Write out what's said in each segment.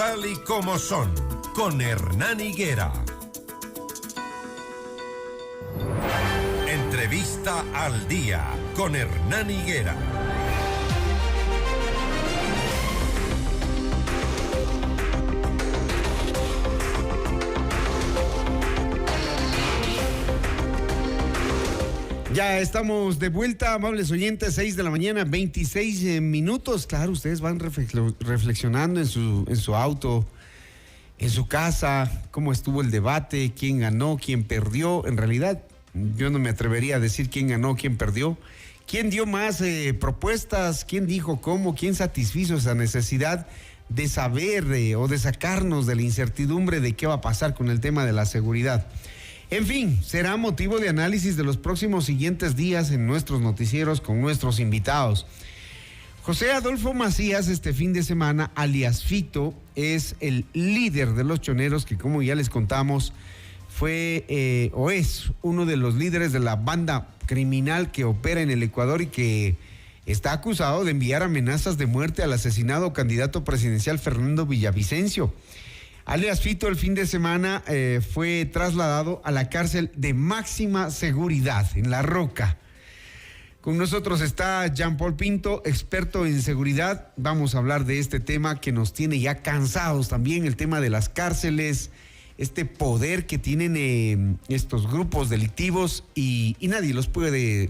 tal y como son, con Hernán Higuera. Entrevista al día con Hernán Higuera. Ya estamos de vuelta, amables oyentes, 6 de la mañana, 26 minutos. Claro, ustedes van reflexionando en su auto, en su casa, cómo estuvo el debate, quién ganó, quién perdió. En realidad, yo no me atrevería a decir quién ganó, quién perdió. ¿Quién dio más propuestas? ¿Quién dijo cómo? ¿Quién satisfizo esa necesidad de saber o de sacarnos de la incertidumbre de qué va a pasar con el tema de la seguridad? En fin, será motivo de análisis de los próximos siguientes días en nuestros noticieros con nuestros invitados. José Adolfo Macías, este fin de semana, alias Fito, es el líder de los choneros que, como ya les contamos, fue o es uno de los líderes de la banda criminal que opera en el Ecuador y que está acusado de enviar amenazas de muerte al asesinado candidato presidencial Fernando Villavicencio. Alias Fito el fin de semana fue trasladado a la cárcel de máxima seguridad en La Roca. Con nosotros está Jean-Paul Pinto, experto en seguridad. Vamos a hablar de este tema que nos tiene ya cansados también, el tema de las cárceles, este poder que tienen estos grupos delictivos y nadie los puede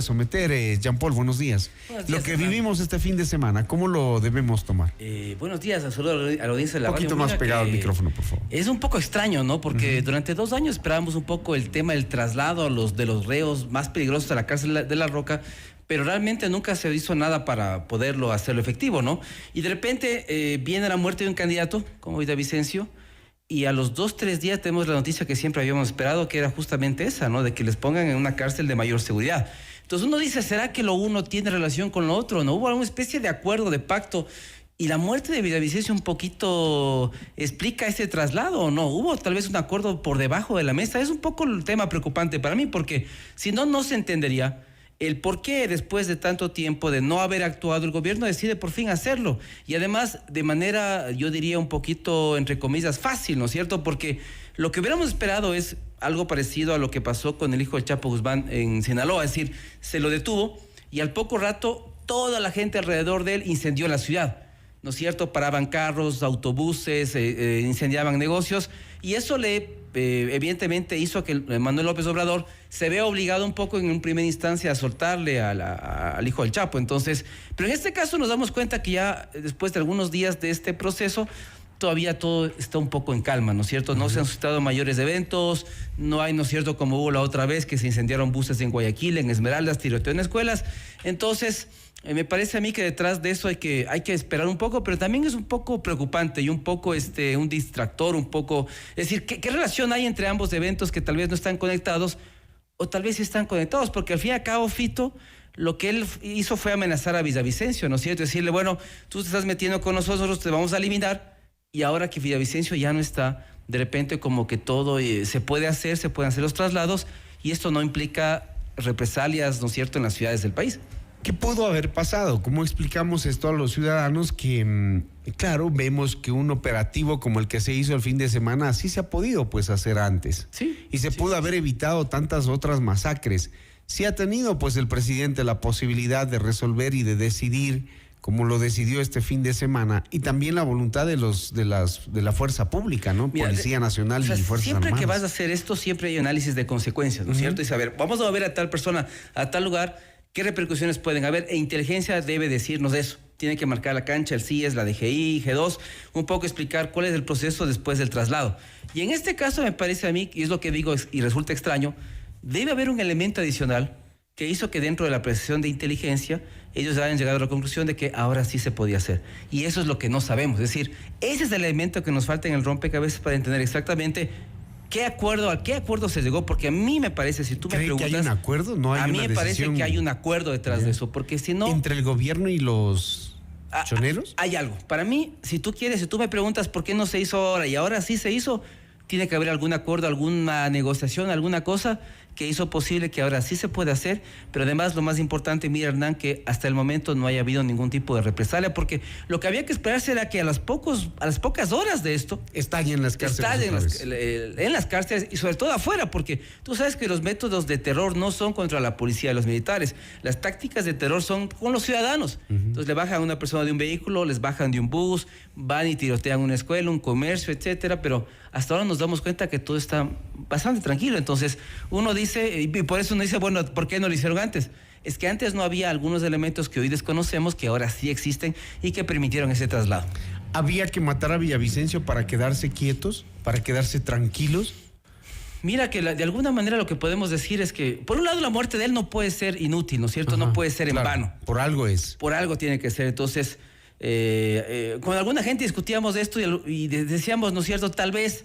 someter. Jean-Paul, buenos días. Lo que vivimos este fin de semana, ¿cómo lo debemos tomar? Buenos días, saludo a la audiencia de la radio. Un poquito más pegado al micrófono, por favor. Es un poco extraño, ¿no? Porque durante 2 años esperábamos un poco el tema del traslado de los reos más peligrosos a la cárcel de La Roca, pero realmente nunca se hizo nada para poderlo hacerlo efectivo, ¿no? Y de repente viene la muerte de un candidato como Villavicencio, y a los 2-3 días tenemos la noticia que siempre habíamos esperado, que era justamente esa, ¿no? De que les pongan en una cárcel de mayor seguridad. Entonces uno dice, ¿será que lo uno tiene relación con lo otro? ¿No hubo alguna especie de acuerdo, de pacto? Y la muerte de Villavicencio un poquito explica ese traslado, ¿o no? ¿Hubo tal vez un acuerdo por debajo de la mesa? Es un poco el tema preocupante para mí, porque si no, no se entendería el por qué después de tanto tiempo de no haber actuado el gobierno decide por fin hacerlo. Y además de manera, yo diría un poquito, entre comillas, fácil, ¿no es cierto? Porque lo que hubiéramos esperado es algo parecido a lo que pasó con el hijo del Chapo Guzmán en Sinaloa. Es decir, se lo detuvo y al poco rato toda la gente alrededor de él incendió la ciudad, ¿no es cierto? Paraban carros, autobuses, incendiaban negocios, y eso evidentemente hizo que Manuel López Obrador se vea obligado un poco en primera instancia a soltarle al hijo del Chapo. Entonces, pero en este caso nos damos cuenta que ya después de algunos días de este proceso, todavía todo está un poco en calma, ¿no es cierto? No se han suscitado mayores eventos, no hay, ¿no es cierto?, como hubo la otra vez que se incendiaron buses en Guayaquil, en Esmeraldas, tiroteo en escuelas. Entonces, me parece a mí que detrás de eso hay que esperar un poco, pero también es un poco preocupante y un poco un distractor, un poco... Es decir, ¿qué relación hay entre ambos eventos que tal vez no están conectados o tal vez sí están conectados? Porque al fin y al cabo, Fito, lo que él hizo fue amenazar a Villavicencio, ¿no es cierto? Decirle, bueno, tú te estás metiendo con nosotros, te vamos a eliminar, y ahora que Villavicencio ya no está, de repente como que todo se pueden hacer los traslados, y esto no implica represalias, ¿no es cierto?, en las ciudades del país. ¿Qué pudo haber pasado? ¿Cómo explicamos esto a los ciudadanos que, claro, vemos que un operativo como el que se hizo el fin de semana sí se ha podido pues hacer antes? Sí. Y se pudo haber evitado tantas otras masacres. Sí ha tenido pues el presidente la posibilidad de resolver y de decidir como lo decidió este fin de semana, y también la voluntad de la fuerza pública, ¿no? Mira, Policía Nacional, o sea, y Fuerzas siempre Armadas. Que vas a hacer esto, siempre hay análisis de consecuencias, ¿no es cierto? Y saber, vamos a ver a tal persona, a tal lugar, ¿qué repercusiones pueden haber? E inteligencia debe decirnos eso. Tiene que marcar la cancha, el CIES, la DGI, G2, un poco explicar cuál es el proceso después del traslado. Y en este caso me parece a mí, y es lo que digo y resulta extraño, debe haber un elemento adicional que hizo que dentro de la apreciación de inteligencia ellos hayan llegado a la conclusión de que ahora sí se podía hacer. Y eso es lo que no sabemos. Es decir, ese es el elemento que nos falta en el rompecabezas para entender exactamente ¿a qué acuerdo se llegó? Porque a mí me parece, si tú me preguntas... ¿Que hay un acuerdo? No hay a mí una me parece decisión... que hay un acuerdo detrás de eso, porque si no... ¿Entre el gobierno y los choneros? Hay algo. Para mí, si tú me preguntas por qué no se hizo ahora y ahora sí se hizo, tiene que haber algún acuerdo, alguna negociación, alguna cosa que hizo posible que ahora sí se pueda hacer, pero además lo más importante, mira, Hernán, que hasta el momento no haya habido ningún tipo de represalia, porque lo que había que esperarse era que a las pocas horas de esto estallen en las cárceles. En las cárceles y sobre todo afuera, porque tú sabes que los métodos de terror no son contra la policía y los militares, las tácticas de terror son con los ciudadanos. Entonces le bajan a una persona de un vehículo, les bajan de un bus, van y tirotean una escuela, un comercio, etcétera, pero hasta ahora nos damos cuenta que todo está bastante tranquilo. Entonces uno dice, y por eso uno dice, bueno, ¿por qué no lo hicieron antes? Es que antes no había algunos elementos que hoy desconocemos, que ahora sí existen y que permitieron ese traslado. ¿Había que matar a Villavicencio para quedarse quietos, para quedarse tranquilos? Mira que de alguna manera lo que podemos decir es que, por un lado, la muerte de él no puede ser inútil, ¿no es cierto? No puede ser en vano. Por algo es. Por algo tiene que ser. Entonces, con alguna gente discutíamos de esto y decíamos, ¿no es cierto? Tal vez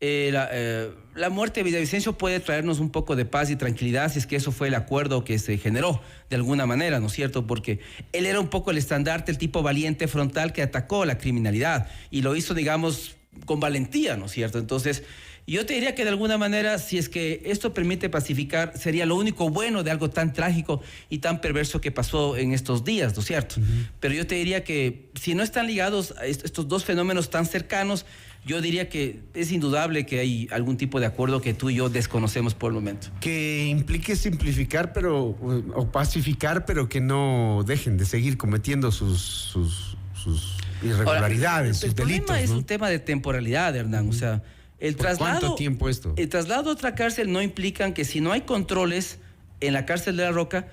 la muerte de Villavicencio puede traernos un poco de paz y tranquilidad si es que eso fue el acuerdo que se generó de alguna manera, ¿no es cierto? Porque él era un poco el estandarte, el tipo valiente frontal que atacó la criminalidad y lo hizo, digamos, con valentía, ¿no es cierto? Entonces, yo te diría que de alguna manera, si es que esto permite pacificar, sería lo único bueno de algo tan trágico y tan perverso que pasó en estos días, ¿no es cierto? Pero yo te diría que si no están ligados a estos dos fenómenos tan cercanos, yo diría que es indudable que hay algún tipo de acuerdo que tú y yo desconocemos por el momento. Que implique simplificar o pacificar, pero que no dejen de seguir cometiendo sus irregularidades, sus delitos. El problema es un tema de temporalidad, Hernán, o sea... ¿Cuánto tiempo esto? El traslado a otra cárcel no implica que si no hay controles en la cárcel de La Roca,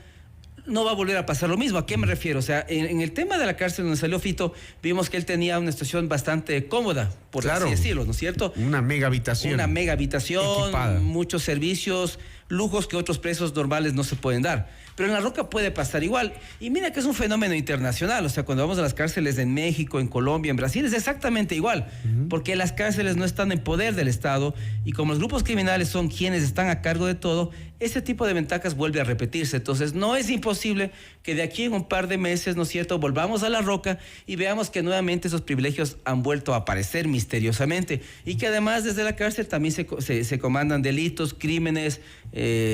no va a volver a pasar lo mismo. ¿A qué me refiero? O sea, en el tema de la cárcel donde salió Fito, vimos que él tenía una situación bastante cómoda, por así decirlo, ¿no es cierto? Una mega habitación. Una mega habitación, equipada. Muchos servicios, lujos que otros presos normales no se pueden dar. Pero en La Roca puede pasar igual. Y mira que es un fenómeno internacional. O sea, cuando vamos a las cárceles en México, en Colombia, en Brasil, es exactamente igual. Porque las cárceles no están en poder del Estado y como los grupos criminales son quienes están a cargo de todo, ese tipo de ventajas vuelve a repetirse. Entonces, no es imposible que de aquí en un par de meses, ¿no es cierto?, volvamos a La Roca y veamos que nuevamente esos privilegios han vuelto a aparecer misteriosamente y que además desde la cárcel también se comandan delitos, crímenes,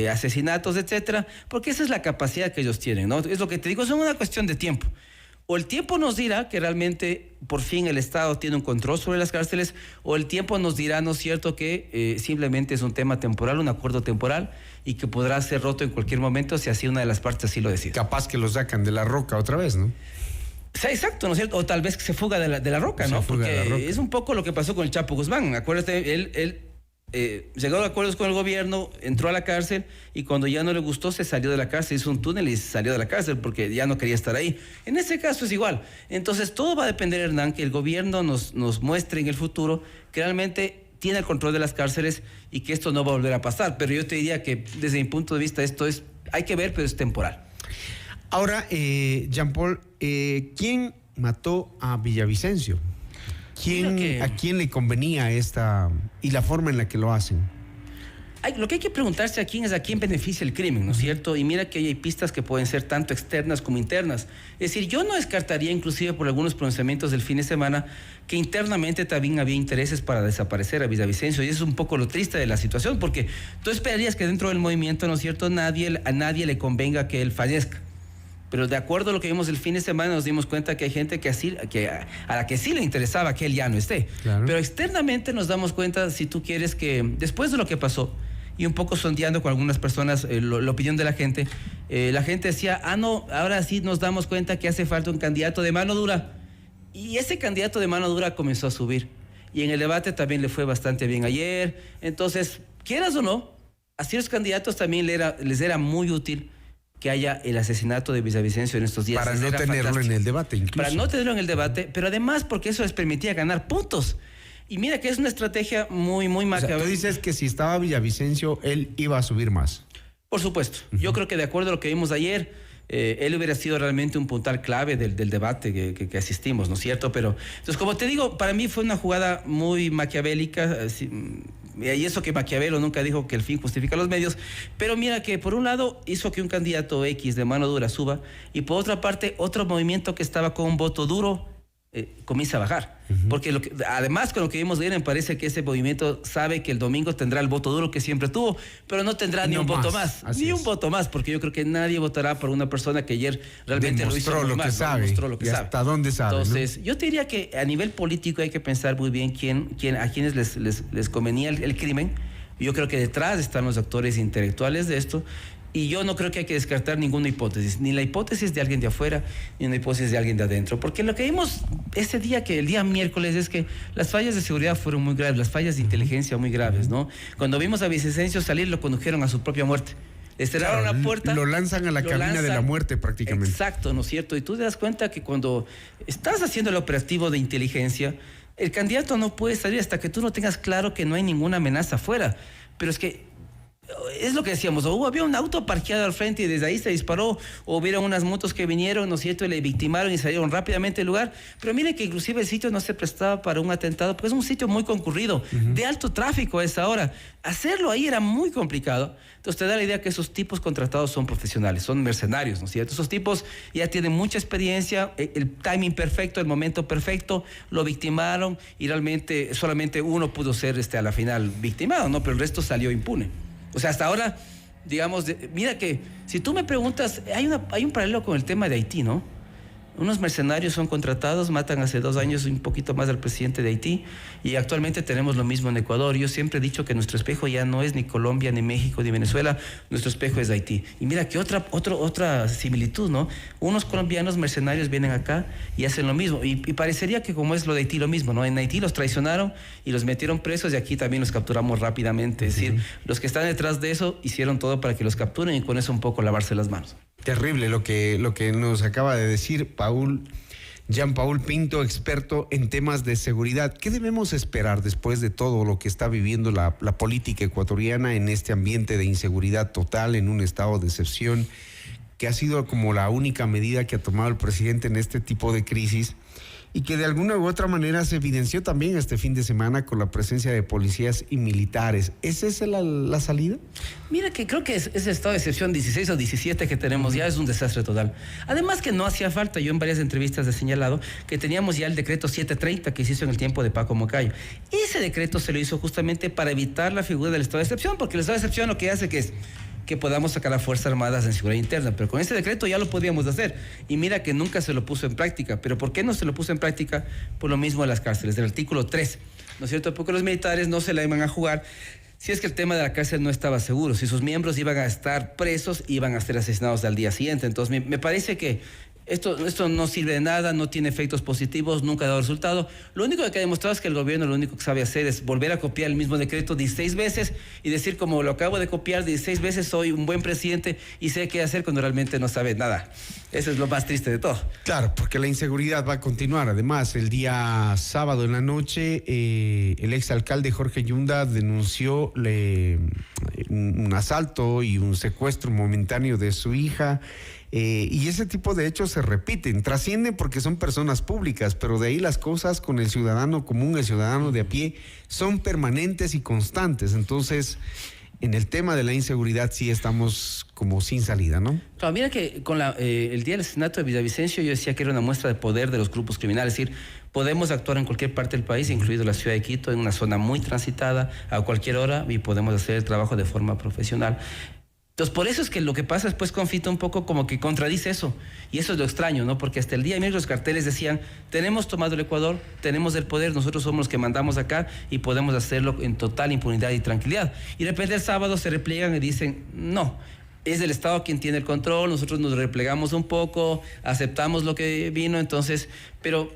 asesinatos, etcétera, porque esa es la capacidad que ellos tienen, ¿no? Es lo que te digo, es una cuestión de tiempo. O el tiempo nos dirá que realmente por fin el Estado tiene un control sobre las cárceles, o el tiempo nos dirá, ¿no es cierto?, que simplemente es un tema temporal, un acuerdo temporal, y que podrá ser roto en cualquier momento si así una de las partes así lo decide. Capaz que lo sacan de La Roca otra vez, ¿no? Sí, exacto, ¿no es cierto? O tal vez que se fuga de la Roca, ¿no? Porque es un poco lo que pasó con el Chapo Guzmán. Acuérdate, él llegó a acuerdos con el gobierno, entró a la cárcel y cuando ya no le gustó se salió de la cárcel, hizo un túnel y salió de la cárcel porque ya no quería estar ahí. En ese caso es igual. Entonces todo va a depender, Hernán, que el gobierno nos muestre en el futuro que realmente tiene el control de las cárceles y que esto no va a volver a pasar. Pero yo te diría que desde mi punto de vista esto hay que ver, pero es temporal. Ahora, Jean-Paul, ¿quién mató a Villavicencio? ¿A quién le convenía esta y la forma en la que lo hacen? Lo que hay que preguntarse a quién beneficia el crimen, ¿no es cierto? Y mira que hay pistas que pueden ser tanto externas como internas. Es decir, yo no descartaría, inclusive por algunos pronunciamientos del fin de semana, que internamente también había intereses para desaparecer a Villavicencio. Y eso es un poco lo triste de la situación, porque tú esperarías que dentro del movimiento, ¿no es cierto?, a nadie le convenga que él fallezca. Pero de acuerdo a lo que vimos el fin de semana nos dimos cuenta que hay gente a la que sí le interesaba que él ya no esté. Claro. Pero externamente nos damos cuenta, si tú quieres, que después de lo que pasó, y un poco sondeando con algunas personas la opinión de la gente decía, no, ahora sí nos damos cuenta que hace falta un candidato de mano dura. Y ese candidato de mano dura comenzó a subir. Y en el debate también le fue bastante bien ayer. Entonces, quieras o no, a ciertos candidatos también les era muy útil que haya el asesinato de Villavicencio en estos días. Para no tenerlo en el debate, incluso. Para no tenerlo en el debate, pero además porque eso les permitía ganar puntos. Y mira que es una estrategia muy, muy macabra. O sea, tú dices que si estaba Villavicencio, él iba a subir más. Por supuesto. Yo creo que de acuerdo a lo que vimos ayer, él hubiera sido realmente un puntal clave del debate que asistimos, ¿no es cierto? Pero, entonces, como te digo, para mí fue una jugada muy maquiavélica. Y eso que Maquiavelo nunca dijo que el fin justifica los medios, pero mira que por un lado hizo que un candidato X de mano dura suba y por otra parte otro movimiento que estaba con un voto duro comienza a bajar. Porque además con lo que vimos ayer me parece que ese movimiento sabe que el domingo tendrá el voto duro que siempre tuvo, pero no tendrá ni un voto más. Ni un voto más, porque yo creo que nadie votará por una persona que ayer realmente lo hizo lo que sabe. Demostró lo que sabe. Hasta dónde sabe. Entonces, yo te diría que a nivel político hay que pensar muy bien a quienes les convenía el crimen. Yo creo que detrás están los actores intelectuales de esto. Y yo no creo que hay que descartar ninguna hipótesis, ni la hipótesis de alguien de afuera, ni una hipótesis de alguien de adentro. Porque lo que vimos el día miércoles, es que las fallas de seguridad fueron muy graves, las fallas de inteligencia muy graves, ¿no? Cuando vimos a Vicesencio salir, lo condujeron a su propia muerte. Le cerraron la puerta. Lo lanzan a la cabina de la muerte prácticamente. Exacto, ¿no es cierto? Y tú te das cuenta que cuando estás haciendo el operativo de inteligencia, el candidato no puede salir hasta que tú no tengas claro que no hay ninguna amenaza afuera. Pero es que es lo que decíamos, había un auto parqueado al frente y desde ahí se disparó, o hubieron unas motos que vinieron, ¿no es cierto?, y le victimaron y salieron rápidamente del lugar. Pero miren que inclusive el sitio no se prestaba para un atentado, porque es un sitio muy concurrido, de alto tráfico a esa hora. Hacerlo ahí era muy complicado. Entonces te da la idea que esos tipos contratados son profesionales, son mercenarios, ¿no es cierto? Esos tipos ya tienen mucha experiencia, el timing perfecto, el momento perfecto, lo victimaron y realmente solamente uno pudo ser a la final victimado, ¿no? Pero el resto salió impune. O sea, hasta ahora, digamos, mira que si tú me preguntas, hay un paralelo con el tema de Haití, ¿no? Unos mercenarios son contratados, matan hace 2 años un poquito más al presidente de Haití, y actualmente tenemos lo mismo en Ecuador. Yo siempre he dicho que nuestro espejo ya no es ni Colombia, ni México, ni Venezuela, nuestro espejo es Haití. Y mira que otra similitud, ¿no? Unos colombianos mercenarios vienen acá y hacen lo mismo, y parecería que como es lo de Haití lo mismo, ¿no? En Haití los traicionaron y los metieron presos, y aquí también los capturamos rápidamente. Es decir, los que están detrás de eso hicieron todo para que los capturen y con eso un poco lavarse las manos. Terrible lo que nos acaba de decir Jean-Paul Pinto, experto en temas de seguridad. ¿Qué debemos esperar después de todo lo que está viviendo la política ecuatoriana en este ambiente de inseguridad total, en un estado de excepción, que ha sido como la única medida que ha tomado el presidente en este tipo de crisis, y que de alguna u otra manera se evidenció también este fin de semana con la presencia de policías y militares? ¿Es esa la salida? Mira que creo que ese estado de excepción 16 o 17 que tenemos ya es un desastre total. Además que no hacía falta, yo en varias entrevistas he señalado que teníamos ya el decreto 730 que se hizo en el tiempo de Paco Moncayo. Ese decreto se lo hizo justamente para evitar la figura del estado de excepción, porque el estado de excepción lo que hace que podamos sacar a Fuerzas Armadas en seguridad interna, pero con ese decreto ya lo podíamos hacer, y mira que nunca se lo puso en práctica. ¿Pero por qué no se lo puso en práctica? Por lo mismo de las cárceles, del artículo 3, ¿no es cierto? Porque los militares no se la iban a jugar si es que el tema de la cárcel no estaba seguro, si sus miembros iban a estar presos, iban a ser asesinados al día siguiente. Entonces me parece que esto no sirve de nada, no tiene efectos positivos, nunca ha dado resultado. Lo único que ha demostrado es que el gobierno lo único que sabe hacer es volver a copiar el mismo decreto 16 veces y decir, como lo acabo de copiar 16 veces, soy un buen presidente y sé qué hacer, cuando realmente no sabe nada. Eso es lo más triste de todo. Claro, porque la inseguridad va a continuar. Además, el día sábado en la noche, el exalcalde Jorge Yunda denunció un asalto y un secuestro momentáneo de su hija. Y ese tipo de hechos se repiten, trascienden porque son personas públicas, pero de ahí las cosas con el ciudadano común, el ciudadano de a pie, son permanentes y constantes. Entonces, en el tema de la inseguridad sí estamos como sin salida, ¿no? Claro, mira que con el día del asesinato de Villavicencio yo decía que era una muestra de poder de los grupos criminales, es decir, podemos actuar en cualquier parte del país, incluido la ciudad de Quito, en una zona muy transitada, a cualquier hora, y podemos hacer el trabajo de forma profesional. Entonces, por eso es que lo que pasa después con Fito un poco como que contradice eso. Y eso es lo extraño, ¿no? Porque hasta el día de miércoles los carteles decían, tenemos tomado el Ecuador, tenemos el poder, nosotros somos los que mandamos acá y podemos hacerlo en total impunidad y tranquilidad. Y de repente el sábado se repliegan y dicen, no, es el Estado quien tiene el control, nosotros nos replegamos un poco, aceptamos lo que vino, entonces, pero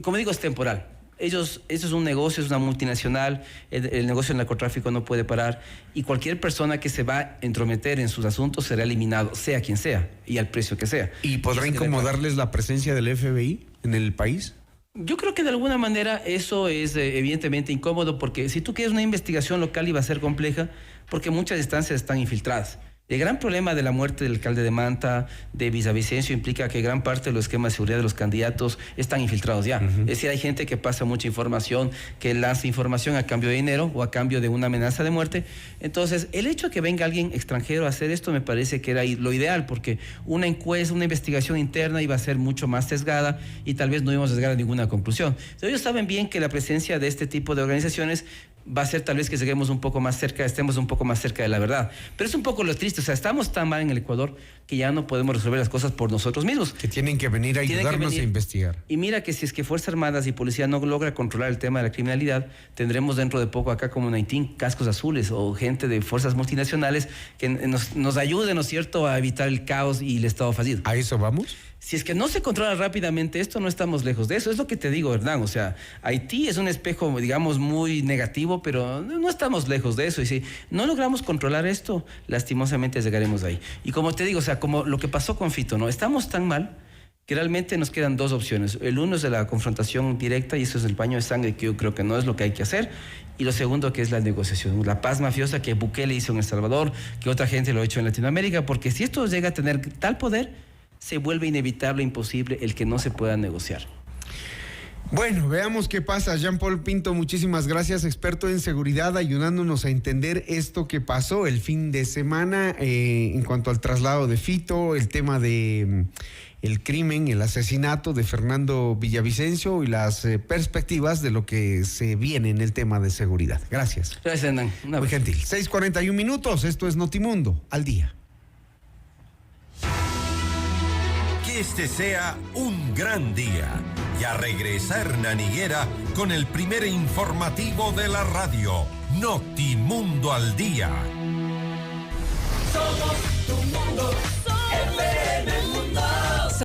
como digo, es temporal. Eso es un negocio, es una multinacional, el negocio del narcotráfico no puede parar, y cualquier persona que se va a entrometer en sus asuntos será eliminado, sea quien sea y al precio que sea. ¿Y podrá incomodarles la presencia del FBI en el país? Yo creo que de alguna manera eso es evidentemente incómodo, porque si tú quieres una investigación local iba a ser compleja, porque muchas instancias están infiltradas. El gran problema de la muerte del alcalde de Manta, de Villavicencio, implica que gran parte de los esquemas de seguridad de los candidatos están infiltrados ya. Es decir, hay gente que pasa mucha información, que lanza información a cambio de dinero o a cambio de una amenaza de muerte. Entonces, el hecho de que venga alguien extranjero a hacer esto me parece que era lo ideal, porque una encuesta, una investigación interna iba a ser mucho más sesgada y tal vez no íbamos a llegar a ninguna conclusión. Entonces, ellos saben bien que la presencia de este tipo de organizaciones va a ser tal vez que estemos un poco más cerca de la verdad. Pero es un poco lo triste, o sea, estamos tan mal en el Ecuador que ya no podemos resolver las cosas por nosotros mismos. Que tienen que venir a ayudarnos a investigar. Y mira que si es que Fuerzas Armadas y Policía no logra controlar el tema de la criminalidad, tendremos dentro de poco acá como en Haití cascos azules o gente de fuerzas multinacionales que nos ayuden, ¿no es cierto?, a evitar el caos y el estado fallido. ¿A eso vamos? Si es que no se controla rápidamente esto, no estamos lejos de eso. Es lo que te digo, Hernán. O sea, Haití es un espejo, digamos, muy negativo, pero no estamos lejos de eso. Y si no logramos controlar esto, lastimosamente llegaremos ahí. Y como te digo, o sea, como lo que pasó con Fito, ¿no? Estamos tan mal que realmente nos quedan dos opciones. El uno es de la confrontación directa, y eso es el baño de sangre, que yo creo que no es lo que hay que hacer. Y lo segundo, que es la negociación, la paz mafiosa que Bukele hizo en El Salvador, que otra gente lo ha hecho en Latinoamérica, porque si esto llega a tener tal poder, se vuelve inevitable, imposible el que no se pueda negociar. Bueno, veamos qué pasa. Jean-Paul Pinto, muchísimas gracias, experto en seguridad, ayudándonos a entender esto que pasó el fin de semana en cuanto al traslado de Fito, el tema de el crimen, el asesinato de Fernando Villavicencio y las perspectivas de lo que se viene en el tema de seguridad. Gracias. Gracias, Hernán. Muy gentil. 6:41 minutos, esto es Notimundo al día. Que este sea un gran día. Ya regresa Hernán Higuera con el primer informativo de la radio. Notimundo al día. Somos tu mundo.